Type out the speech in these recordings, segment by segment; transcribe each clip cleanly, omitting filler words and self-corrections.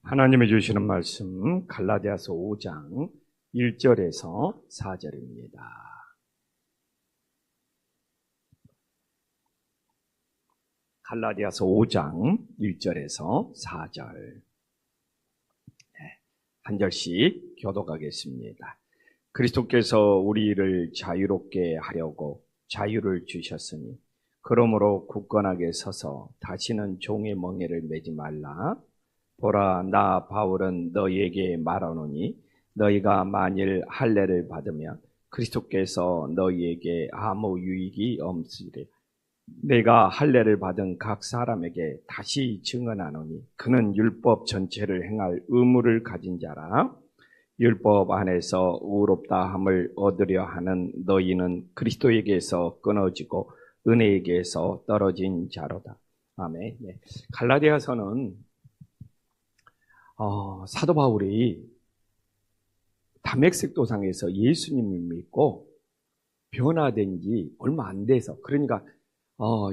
하나님이 주시는 말씀 갈라디아서 5장 1절에서 4절입니다. 갈라디아서 5장 1절에서 4절 한 절씩 교독하겠습니다. 그리스도께서 우리를 자유롭게 하려고 자유를 주셨으니 그러므로 굳건하게 서서 다시는 종의 멍에를 매지 말라. 보라, 나 바울은 너희에게 말하노니 너희가 만일 할례를 받으면 그리스도께서 너희에게 아무 유익이 없으리라. 내가 할례를 받은 각 사람에게 다시 증언하노니 그는 율법 전체를 행할 의무를 가진 자라. 율법 안에서 의롭다함을 얻으려 하는 너희는 그리스도에게서 끊어지고 은혜에게서 떨어진 자로다. 아멘. 네. 갈라디아서는 사도 바울이 다메섹 도상에서 예수님을 믿고 변화된 지 얼마 안 돼서, 그러니까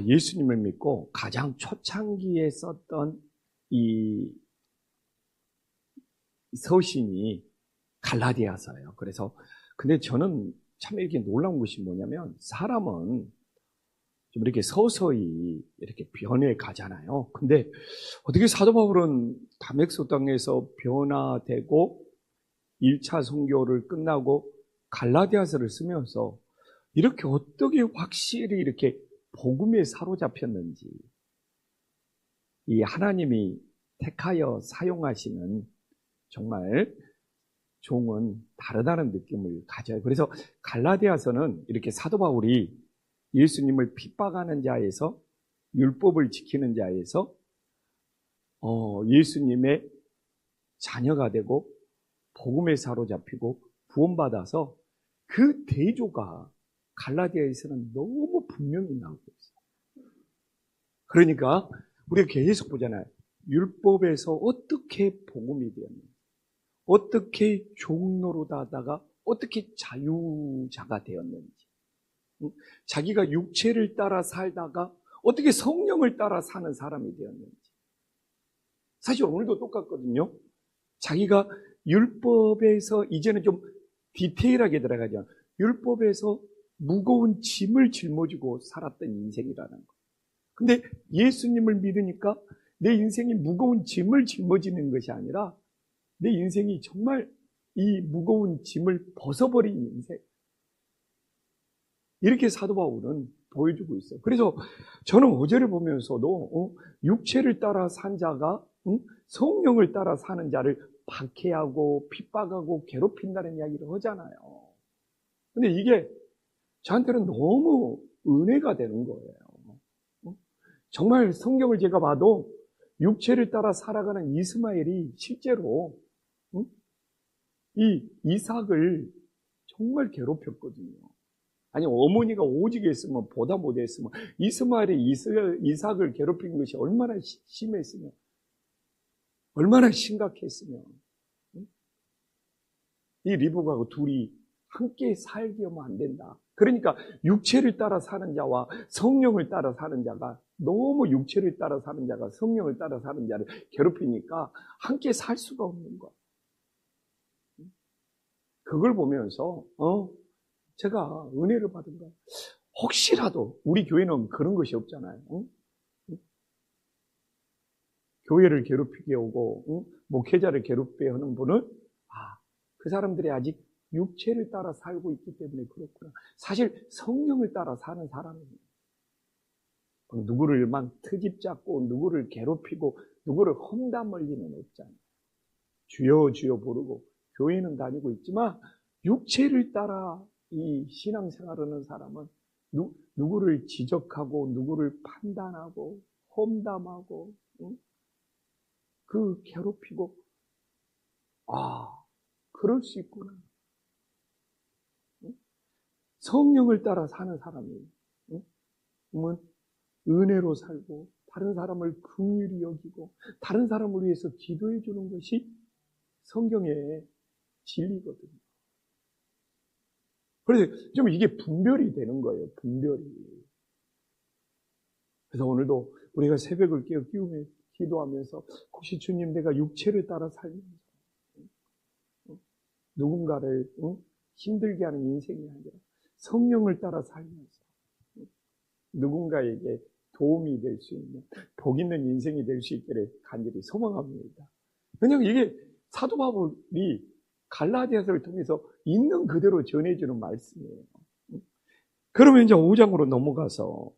예수님을 믿고 가장 초창기에 썼던 이 서신이 갈라디아서예요. 그래서 근데 저는 참 이렇게 놀라운 것이 뭐냐면, 사람은 좀 이렇게 서서히 이렇게 변해 가잖아요. 근데 어떻게 사도 바울은 다메섹 땅에서 변화되고 1차 선교를 끝나고 갈라디아서를 쓰면서 이렇게 어떻게 확실히 이렇게 복음에 사로잡혔는지, 이 하나님이 택하여 사용하시는 정말 종은 다르다는 느낌을 가져요. 그래서 갈라디아서는 이렇게 사도 바울이 예수님을 핍박하는 자에서, 율법을 지키는 자에서 예수님의 자녀가 되고 복음에 사로잡히고 구원받아서 그 대조가 갈라디아에서는 너무 분명히 나오고 있어요. 그러니까 우리가 계속 보잖아요. 율법에서 어떻게 복음이 되었는지, 어떻게 종노릇하다가 어떻게 자유자가 되었는지, 자기가 육체를 따라 살다가 어떻게 성령을 따라 사는 사람이 되었는지. 사실 오늘도 똑같거든요. 자기가 율법에서, 이제는 좀 디테일하게 들어가죠. 율법에서 무거운 짐을 짊어지고 살았던 인생이라는 거. 근데 예수님을 믿으니까 내 인생이 무거운 짐을 짊어지는 것이 아니라 내 인생이 정말 이 무거운 짐을 벗어버린 인생. 이렇게 사도 바울은 보여주고 있어요. 그래서 저는 5절을 보면서도 육체를 따라 산 자가 성령을 따라 사는 자를 박해하고 핍박하고 괴롭힌다는 이야기를 하잖아요. 근데 이게 저한테는 너무 은혜가 되는 거예요. 정말 성경을 제가 봐도 육체를 따라 살아가는 이스마엘이 실제로 이 이삭을 정말 괴롭혔거든요. 아니, 어머니가 오직 했으면, 보다 못했으면, 이스마엘이 이삭을 괴롭힌 것이 얼마나 심했으면, 얼마나 심각했으면, 이 리브가하고 둘이 함께 살게 하면 안 된다. 그러니까 육체를 따라 사는 자와 성령을 따라 사는 자가, 너무 육체를 따라 사는 자가 성령을 따라 사는 자를 괴롭히니까 함께 살 수가 없는 거야. 그걸 보면서 제가 은혜를 받은 거예요. 혹시라도 우리 교회는 그런 것이 없잖아요. 교회를 괴롭히게 오고 목회자를 괴롭게 하는 분은 그 사람들이 아직 육체를 따라 살고 있기 때문에 그렇구나. 사실 성령을 따라 사는 사람입니다. 누구를 막 트집 잡고 누구를 괴롭히고 누구를 험담할 리는 없잖아요. 주여 주여 부르고 교회는 다니고 있지만 육체를 따라 이 신앙생활하는 사람은 누구를 지적하고 누구를 판단하고 험담하고 그 괴롭히고, 그럴 수 있구나. 성령을 따라 사는 사람이 은혜로 살고 다른 사람을 긍휼히 여기고 다른 사람을 위해서 기도해 주는 것이 성경의 진리거든요. 그래서 좀 이게 분별이 되는 거예요. 분별이. 그래서 오늘도 우리가 새벽을 깨어 기도하면서 혹시 주님 내가 육체를 따라 살면서 누군가를 힘들게 하는 인생이 아니라 성령을 따라 살면서 누군가에게 도움이 될 수 있는 복 있는 인생이 될 수 있기를 간절히 소망합니다. 왜냐하면 이게 사도 바울이 갈라디아서를 통해서 있는 그대로 전해주는 말씀이에요. 그러면 이제 5장으로 넘어가서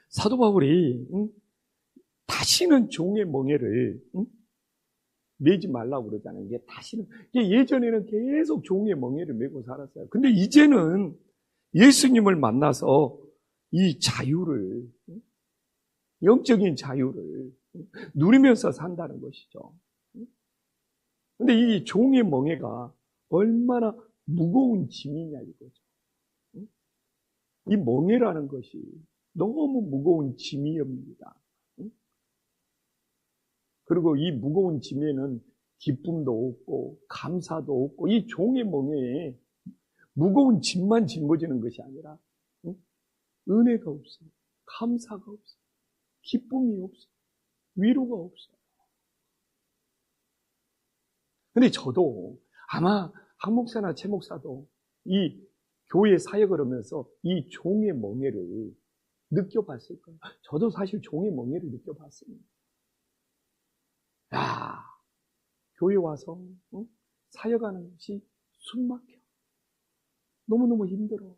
사도 바울이 다시는 종의 멍에를 매지 말라고 그러잖아요. 이게 다시는, 이게 예전에는 계속 종의 멍에를 메고 살았어요. 근데 이제는 예수님을 만나서 이 자유를, 영적인 자유를 누리면서 산다는 것이죠. 근데 이 종의 멍에가 얼마나 무거운 짐이냐 이거죠. 이 멍에라는 것이 너무 무거운 짐이옵니다. 그리고 이 무거운 짐에는 기쁨도 없고 감사도 없고 이 종의 멍에에 무거운 짐만 짊어지는 것이 아니라 은혜가 없어요. 감사가 없어요. 기쁨이 없어요. 위로가 없어요. 근데 저도 아마 한 목사나 최 목사도 이 교회 사역을 하면서 이 종의 멍에를 느껴봤을 거예요. 저도 사실 종의 멍에를 느껴봤습니다. 야, 교회 와서 사역하는 것이 숨막혀. 너무너무 힘들어.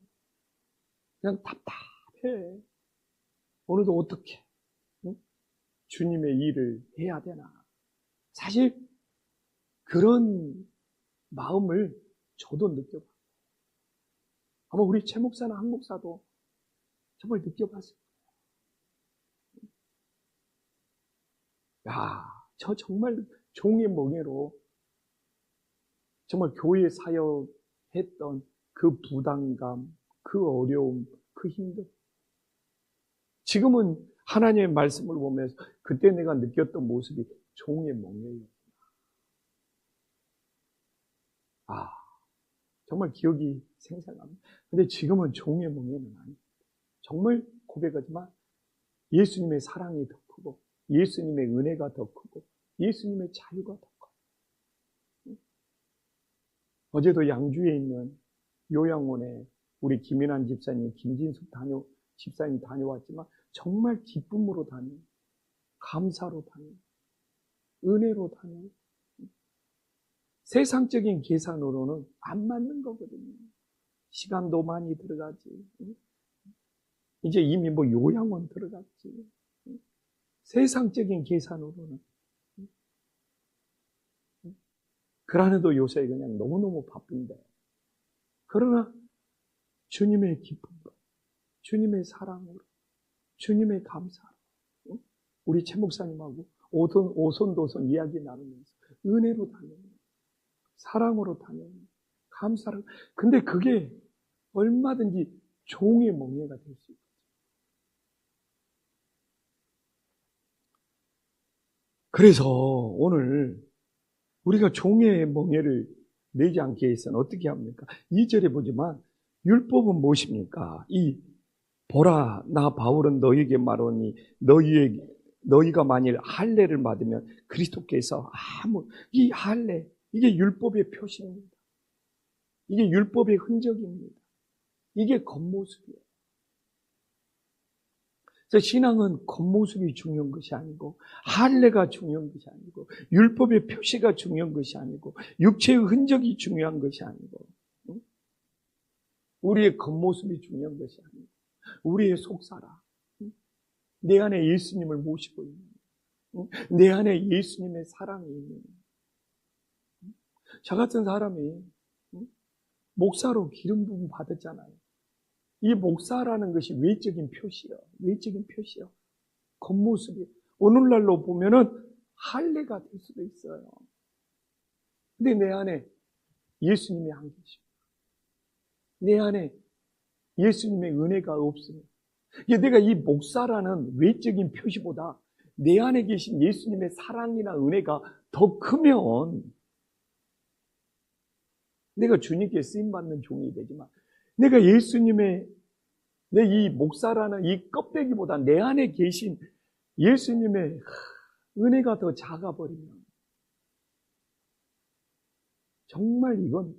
그냥 답답해. 오늘도 어떻게 주님의 일을 해야 되나. 사실 그런 마음을 저도 느껴봤어요. 아마 우리 최 목사나 한 목사도 정말 느껴봤을 거예요. 야, 저 정말 종의 멍에로 정말 교회 사역했던 그 부담감, 그 어려움, 그 힘듦. 지금은 하나님의 말씀을 보면서 그때 내가 느꼈던 모습이 종의 멍에였구나. 아, 정말 기억이 생생합니다. 근데 지금은 종의 멍에는 아니에요. 정말 고백하지만 예수님의 사랑이 더 크고 예수님의 은혜가 더 크고 예수님의 자유가 더 커요. 어제도 양주에 있는 요양원에 우리 김인환 집사님, 김진숙 집사님 다녀왔지만 정말 기쁨으로 다녀요. 감사로 다녀요. 은혜로 다녀요. 세상적인 계산으로는 안 맞는 거거든요. 시간도 많이 들어가지. 이제 이미 뭐 요양원 들어갔지. 세상적인 계산으로는. 그러나도 요새 그냥 너무너무 바쁜데. 그러나 주님의 기쁨으로, 주님의 사랑으로, 주님의 감사로 우리 최 목사님하고 오손도손 이야기 나누면서 은혜로 다녀요. 사랑으로 다녀요. 감사로. 근데 그게 얼마든지 종의 멍에가 될 수 있어요. 그래서 오늘 우리가 종의 멍에를 내지 않게 해서는 어떻게 합니까? 2절에 보지만 율법은 무엇입니까? 보라 나 바울은 너희에게 말하니 너희가 만일 할례를 받으면 그리스도께서 이 할례 이게 율법의 표시입니다. 이게 율법의 흔적입니다. 이게 겉모습이에요. 그래서 신앙은 겉모습이 중요한 것이 아니고 할례가 중요한 것이 아니고 율법의 표시가 중요한 것이 아니고 육체의 흔적이 중요한 것이 아니고 우리의 겉모습이 중요한 것이 아니고 우리의 속사라 내 안에 예수님을 모시고 있는 내 안에 예수님의 사랑이 있는 저 같은 사람이 목사로 기름 부음 받았잖아요. 이 목사라는 것이 외적인 표시요. 외적인 표시요. 겉모습이. 오늘날로 보면은 할례가 될 수도 있어요. 근데 내 안에 예수님이 안 계십니다. 내 안에 예수님의 은혜가 없습니다. 내가 이 목사라는 외적인 표시보다 내 안에 계신 예수님의 사랑이나 은혜가 더 크면 내가 주님께 쓰임받는 종이 되지만 내가 예수님의 내 이 목사라는 이 껍데기보다 내 안에 계신 예수님의 은혜가 더 작아버리면 정말 이건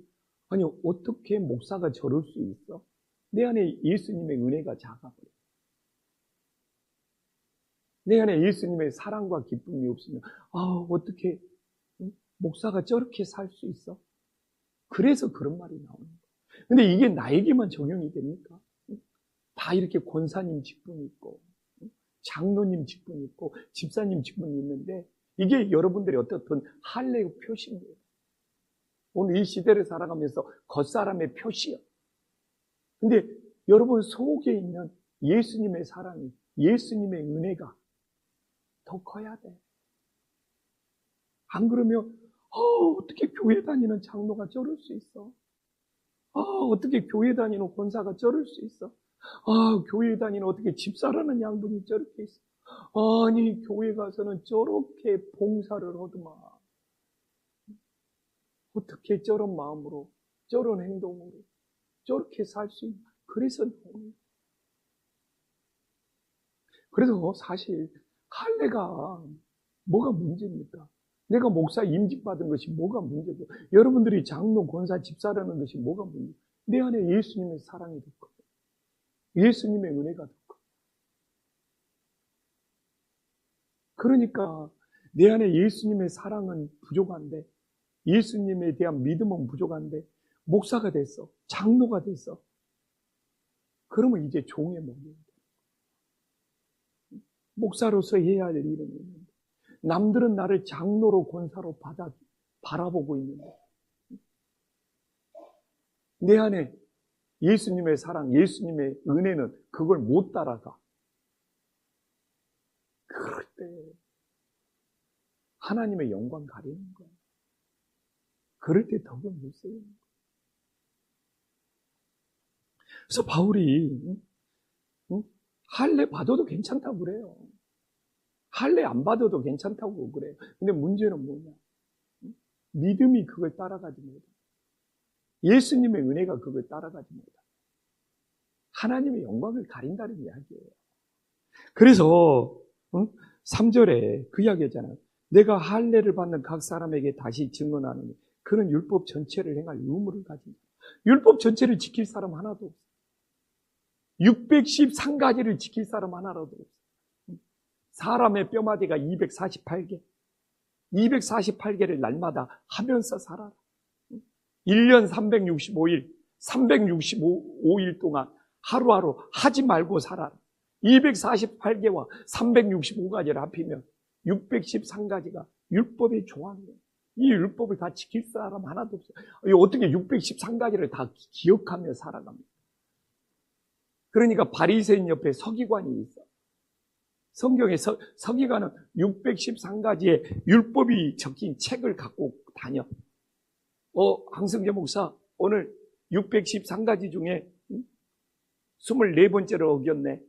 아니 어떻게 목사가 저럴 수 있어? 내 안에 예수님의 은혜가 작아버려. 내 안에 예수님의 사랑과 기쁨이 없으면 어떻게 목사가 저렇게 살 수 있어? 그래서 그런 말이 나오는 거예요. 근데 이게 나에게만 적용이 됩니까? 다 이렇게 권사님 직분이 있고 장로님 직분이 있고 집사님 직분이 있는데 이게 여러분들의 어떤 할례의 표시입니다. 오늘 이 시대를 살아가면서 겉사람의 표시요. 근데 여러분 속에 있는 예수님의 사랑이, 예수님의 은혜가 더 커야 돼. 안 그러면 어떻게 교회 다니는 장로가 저럴 수 있어? 어떻게 교회 다니는 권사가 저럴 수 있어? 교회 다니는 어떻게 집사라는 양분이 저렇게 있어? 아니 교회 가서는 저렇게 봉사를 하더만 어떻게 저런 마음으로 저런 행동으로 저렇게 살 수 있나? 그래서 사실 할례가 뭐가 문제입니까? 내가 목사 임직 받은 것이 뭐가 문제고 여러분들이 장로, 권사, 집사라는 것이 뭐가 문제고 내 안에 예수님의 사랑이 더 커. 예수님의 은혜가 더 커. 그러니까 내 안에 예수님의 사랑은 부족한데 예수님에 대한 믿음은 부족한데 목사가 됐어. 장로가 됐어. 그러면 이제 종의 몸이에요. 목사로서 해야 할 일은 있는데 남들은 나를 장로로 권사로 바라보고 있는데 내 안에 예수님의 사랑, 예수님의 은혜는 그걸 못 따라가. 그럴 때 하나님의 영광 가리는 거야. 그럴 때 덕을 못 쓰는 거야. 그래서 바울이 할례 받아도 괜찮다고 그래요. 할례 안 받아도 괜찮다고 그래요. 근데 문제는 뭐냐? 믿음이 그걸 따라가지 못해. 예수님의 은혜가 그걸 따라가지 못해. 하나님의 영광을 가린다는 이야기예요. 그래서 3절에 그 이야기잖아요. 내가 할례를 받는 각 사람에게 다시 증언하노니 그는 율법 전체를 행할 의무를 가진다. 율법 전체를 지킬 사람 하나도 없어. 613가지를 지킬 사람 하나라도 없어. 사람의 뼈마디가 248개. 248개를 날마다 하면서 살아라. 1년 365일, 365일 동안 하루하루 하지 말고 살아라. 248개와 365가지를 합히면 613가지가 율법의 조항이에요. 이 율법을 다 지킬 사람 하나도 없어요. 어떻게 613가지를 다 기억하며 살아갑니까? 그러니까 바리새인 옆에 서기관이 있어. 성경에 서기관은 613가지의 율법이 적힌 책을 갖고 다녀. 황승재 목사 오늘 613가지 중에 24번째를 어겼네.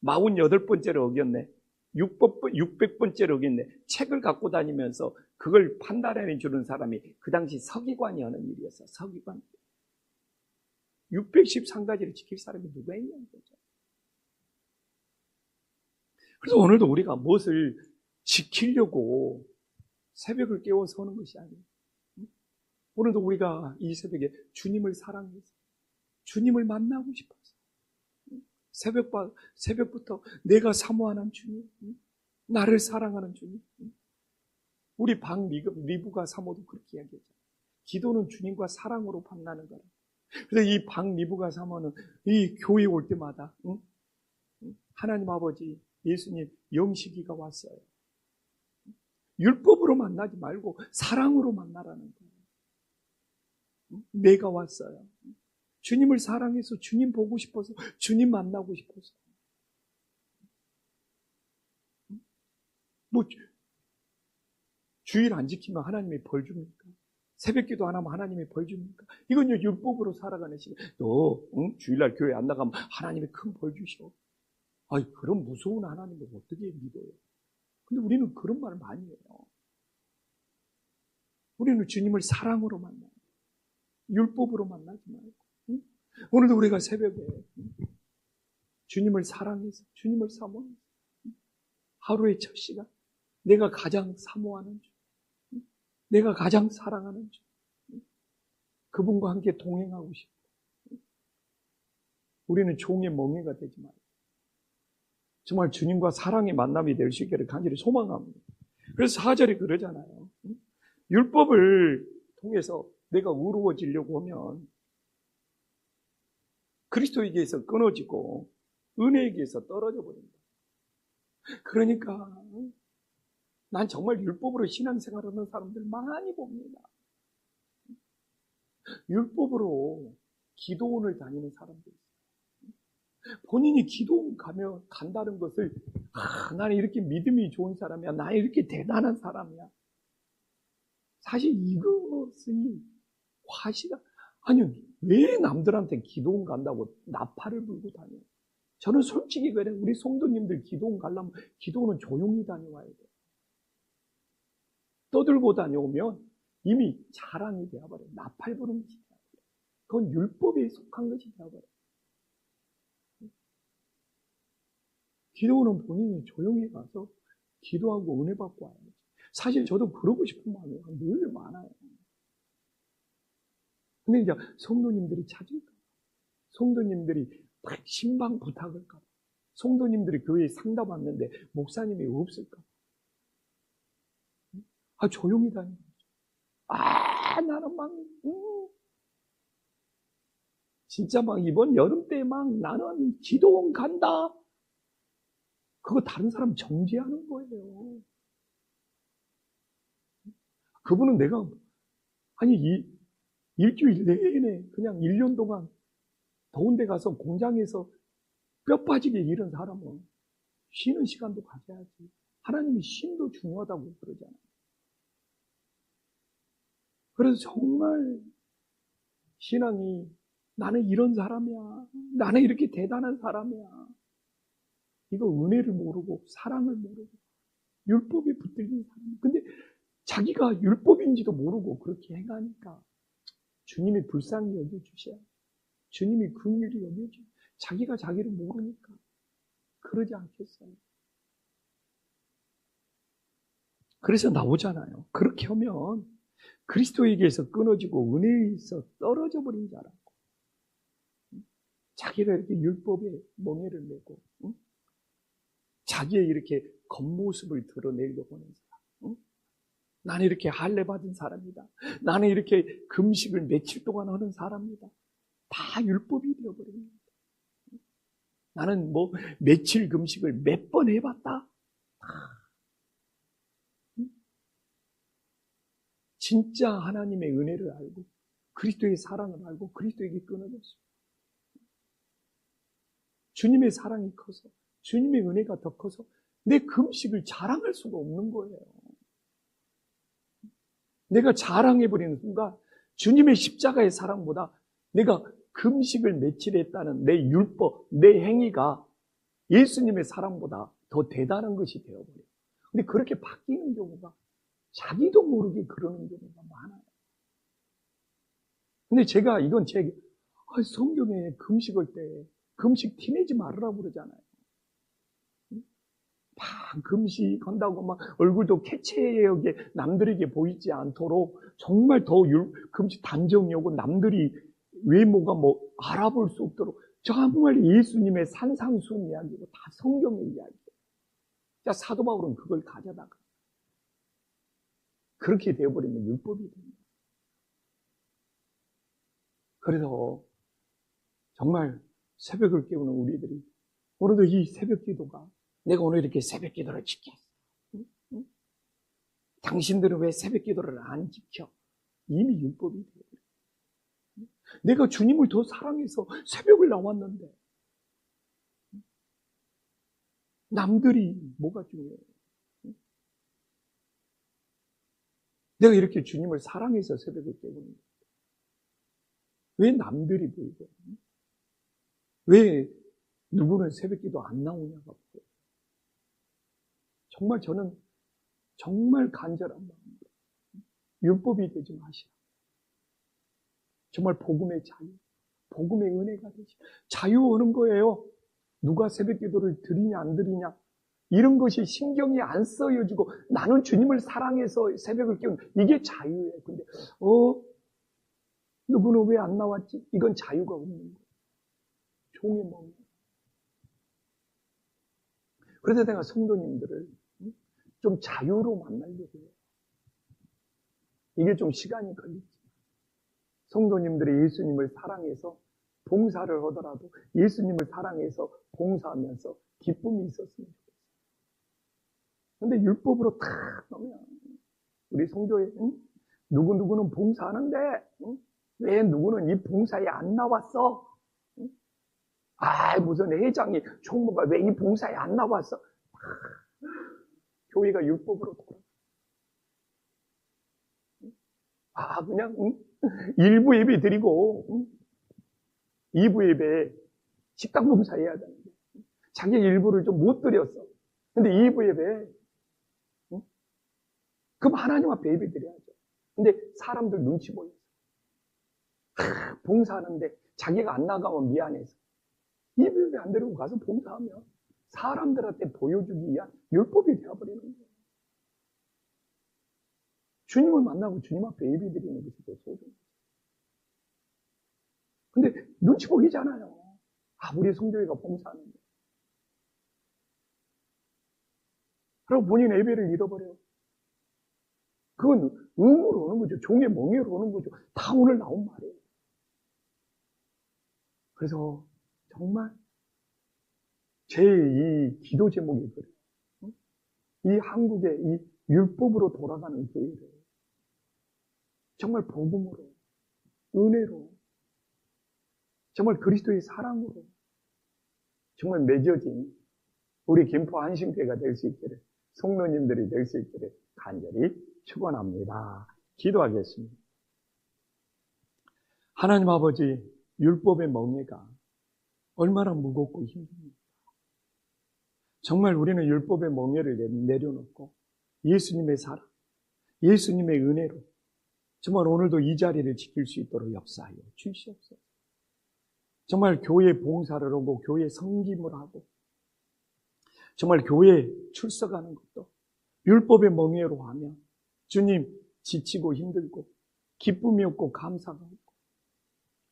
48번째를 어겼네. 600번째를 어겼네. 책을 갖고 다니면서 그걸 판단해 주는 사람이 그 당시 서기관이 하는 일이었어. 서기관. 613가지를 지킬 사람이 누가 있냐는 거죠. 그래서 오늘도 우리가 무엇을 지키려고 새벽을 깨워 서는 것이 아니에요. 오늘도 우리가 이 새벽에 주님을 사랑해서 주님을 만나고 싶어서 새벽부터 내가 사모하는 주님, 나를 사랑하는 주님. 우리 리부가 사모도 그렇게 이야기했죠. 기도는 주님과 사랑으로 만나는 거라. 그래서 이 리부가 사모는 이 교회 올 때마다 하나님 아버지 예수님 영시기가 왔어요. 율법으로 만나지 말고 사랑으로 만나라는 거예요. 내가 왔어요. 주님을 사랑해서 주님 보고 싶어서 주님 만나고 싶어서. 뭐 주일 안 지키면 하나님이 벌 줍니까? 새벽기도 안 하면 하나님이 벌 줍니까? 이건요 율법으로 살아가는 시간. 너 주일날 교회 안 나가면 하나님이 큰 벌 주셔. 그런 무서운 하나님을 어떻게 믿어요? 근데 우리는 그런 말을 많이 해요. 우리는 주님을 사랑으로 만나요. 율법으로 만나지 말고. 오늘도 우리가 새벽에 주님을 사랑해서 주님을 사모해서 하루의 첫 시간, 내가 가장 사모하는 주, 내가 가장 사랑하는 주, 그분과 함께 동행하고 싶어. 우리는 종의 멍에가 되지 말고 정말 주님과 사랑의 만남이 될 수 있기를 간절히 소망합니다. 그래서 4절에 그러잖아요. 율법을 통해서 내가 의로워지려고 하면 그리스도에게서 끊어지고 은혜에게서 떨어져 버린다. 그러니까 난 정말 율법으로 신앙생활하는 사람들 많이 봅니다. 율법으로 기도원을 다니는 사람들 있어요. 본인이 기도원 간다는 것을 나는 이렇게 믿음이 좋은 사람이야, 나는 이렇게 대단한 사람이야. 사실 이것이 화시가 아니요, 왜 남들한테 기도원 간다고 나팔을 불고 다녀요? 저는 솔직히 그래요. 우리 성도님들 기도원 가려면 기도원은 조용히 다녀와야 돼요. 떠들고 다녀오면 이미 자랑이 되어버려요. 나팔 부는 것이 되어버려요. 그건 율법에 속한 것이 되어버려요. 기도원은 본인이 조용히 가서 기도하고 은혜 받고 와야죠. 사실 저도 그러고 싶은 마음이 늘 많아요. 근데 이제 성도님들이 찾을까? 성도님들이 신방 부탁을까? 성도님들이 교회에 상담 왔는데 목사님이 없을까? 조용히 다니는 거죠. 나는 막, 진짜 막 이번 여름 때 막 나는 기도원 간다. 그거 다른 사람 정죄하는 거예요. 그분은 내가, 일주일 내내 그냥 1년 동안 더운 데 가서 공장에서 뼈 빠지게 일한 사람은 쉬는 시간도 가져야지. 하나님이 쉼도 중요하다고 그러잖아요. 그래서 정말 신앙이 나는 이런 사람이야. 나는 이렇게 대단한 사람이야. 이거 은혜를 모르고 사랑을 모르고 율법에 붙들린 사람. 근데 자기가 율법인지도 모르고 그렇게 행하니까 주님이 불쌍히 여겨주셔야 주님이 긍휼히 여겨주셔야 자기가 자기를 모르니까 그러지 않겠어요. 그래서 나오잖아요. 그렇게 하면 그리스도에게서 끊어지고 은혜에서 떨어져 버린 자라고. 자기가 이렇게 율법에 멍에를 메고 자기의 이렇게 겉모습을 드러내려고 하는 사람. 나는 이렇게 할례 받은 사람이다. 나는 이렇게 금식을 며칠 동안 하는 사람이다. 다 율법이 되어버립니다. 나는 뭐 며칠 금식을 몇 번 해봤다. 진짜 하나님의 은혜를 알고 그리스도의 사랑을 알고 그리스도에게 끊어졌어요. 주님의 사랑이 커서 주님의 은혜가 더 커서 내 금식을 자랑할 수가 없는 거예요. 내가 자랑해버리는 순간 주님의 십자가의 사랑보다 내가 금식을 며칠 했다는 내 율법, 내 행위가 예수님의 사랑보다 더 대단한 것이 되어버려요. 근데 그렇게 바뀌는 경우가 자기도 모르게 그러는 경우가 많아요. 근데 제가 이건 성경에 금식할 때 금식 티내지 말으라고 그러잖아요. 막 금식한다고 막 얼굴도 캐치하게 남들에게 보이지 않도록 정말 더 금식 단정히 하고 남들이 외모가 뭐 알아볼 수 없도록 정말 예수님의 산상수훈 이야기고 다 성경의 이야기예요. 자, 사도 바울은 그걸 가져다가 그렇게 되어버리면 율법이 됩니다. 그래서 정말 새벽을 깨우는 우리들이 오늘도 이 새벽 기도가 내가 오늘 이렇게 새벽 기도를 지켰어. 응? 당신들은 왜 새벽 기도를 안 지켜? 이미 율법이 되어버려. 내가 주님을 더 사랑해서 새벽을 나왔는데 남들이 뭐가 중요해요? 내가 이렇게 주님을 사랑해서 새벽을 깨우는 왜 남들이 보이고 왜 누구는 새벽 기도 안 나오냐가 보여요. 정말 저는 정말 간절한 마음으로 율법이 되지 마시라. 정말 복음의 자유, 복음의 은혜가 되지. 자유 오는 거예요. 누가 새벽 기도를 드리냐 안 드리냐. 이런 것이 신경이 안 쓰여지고 나는 주님을 사랑해서 새벽을 깨우는 이게 자유예요. 근데 누구는 왜 안 나왔지? 이건 자유가 없는 거예요. 종의 멍. 그래서 내가 성도님들을 좀 자유로 만나려고 해요. 이게 좀 시간이 걸리지. 성도님들이 예수님을 사랑해서 봉사를 하더라도 예수님을 사랑해서 봉사하면서 기쁨이 있었으면 좋겠어요. 근데 율법으로 탁 넣으면 우리 성도에 누구누구는 봉사하는데 왜 누구는 이 봉사에 안 나왔어? 무슨 회장이 총무가 왜 이 봉사에 안 나왔어? 교회가 율법으로 돌아. 그냥 일부 예배 드리고 2부 예배 식당 봉사해야 되는데 자기 일부를 좀 못 드렸어. 근데 2부 예배 그럼 하나님 앞에 예배 드려야죠. 근데 사람들 눈치 보여서 봉사하는데 자기가 안 나가면 미안해서 예배 안 데리고 가서 봉사하면 사람들한테 보여주기 위한 율법이 되어버리는 거예요. 주님을 만나고 주님 앞에 예배 드리는 것이 더 소중해요. 근데 눈치 보이잖아요. 우리 성도회가 봉사하는데. 그리고 본인 예배를 잃어버려요. 그건 의무로 오는 거죠. 종의 멍에로 오는 거죠. 다 오늘 나온 말이에요. 그래서 정말 제 이 기도 제목이 그래요. 이 한국의 이 율법으로 돌아가는 교회를 정말 복음으로, 은혜로, 정말 그리스도의 사랑으로 정말 맺어진 우리 김포 한신교회가 될 수 있기를, 성도님들이 될 수 있기를 간절히 축원합니다. 기도하겠습니다. 하나님 아버지, 율법의 멍에가 얼마나 무겁고 힘듭니까? 정말 우리는 율법의 멍에를 내려놓고 예수님의 사랑, 예수님의 은혜로 정말 오늘도 이 자리를 지킬 수 있도록 역사하여 주시옵소서. 정말 교회 봉사를 하고 교회 섬김을 하고 정말 교회에 출석하는 것도 율법의 멍에로 하면 주님 지치고 힘들고 기쁨이 없고 감사가 없고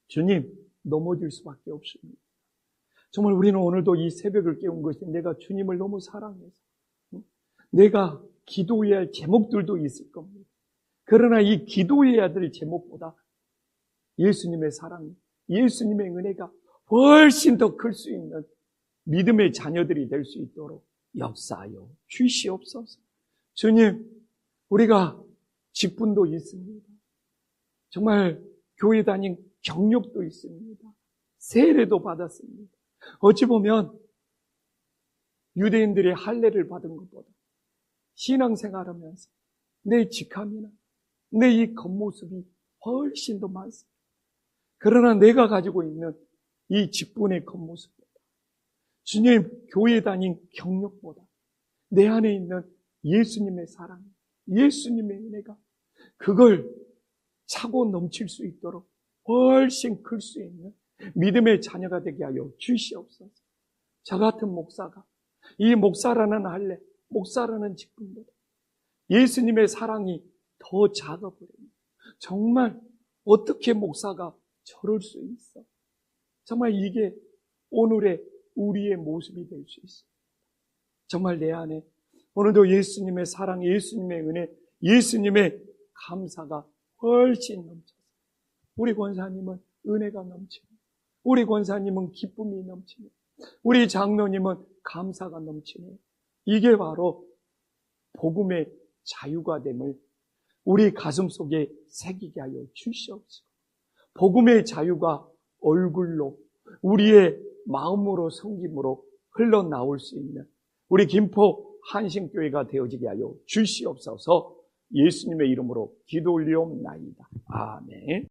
주님 넘어질 수밖에 없습니다. 정말 우리는 오늘도 이 새벽을 깨운 것이 내가 주님을 너무 사랑해서 내가 기도해야 할 제목들도 있을 겁니다. 그러나 이 기도해야 될 제목보다 예수님의 사랑, 예수님의 은혜가 훨씬 더 클 수 있는 믿음의 자녀들이 될 수 있도록 역사하여 주시옵소서. 주님, 우리가 직분도 있습니다. 정말 교회 다닌 경력도 있습니다. 세례도 받았습니다. 어찌 보면 유대인들의 할례를 받은 것보다 신앙생활하면서 내 직함이나 내 이 겉모습이 훨씬 더 많습니다. 그러나 내가 가지고 있는 이 직분의 겉모습보다 주님 교회 다닌 경력보다 내 안에 있는 예수님의 사랑, 예수님의 은혜가 그걸 차고 넘칠 수 있도록 훨씬 클 수 있는 믿음의 자녀가 되게 하여 주시옵소서. 저 같은 목사가 이 목사라는 할례, 목사라는 직분보다 예수님의 사랑이 더 작아버립니다. 정말 어떻게 목사가 저럴 수 있어? 정말 이게 오늘의 우리의 모습이 될 수 있어요. 정말 내 안에 오늘도 예수님의 사랑, 예수님의 은혜, 예수님의 감사가 훨씬 넘쳐서 우리 권사님은 은혜가 넘치고 우리 권사님은 기쁨이 넘치고 우리 장로님은 감사가 넘치네. 이게 바로 복음의 자유가 됨을 우리 가슴 속에 새기게 하여 주시옵소서. 복음의 자유가 얼굴로 우리의 마음으로 섬김으로 흘러나올 수 있는 우리 김포 한신교회가 되어지게 하여 주시옵소서. 예수님의 이름으로 기도 올리옵나이다. 아멘.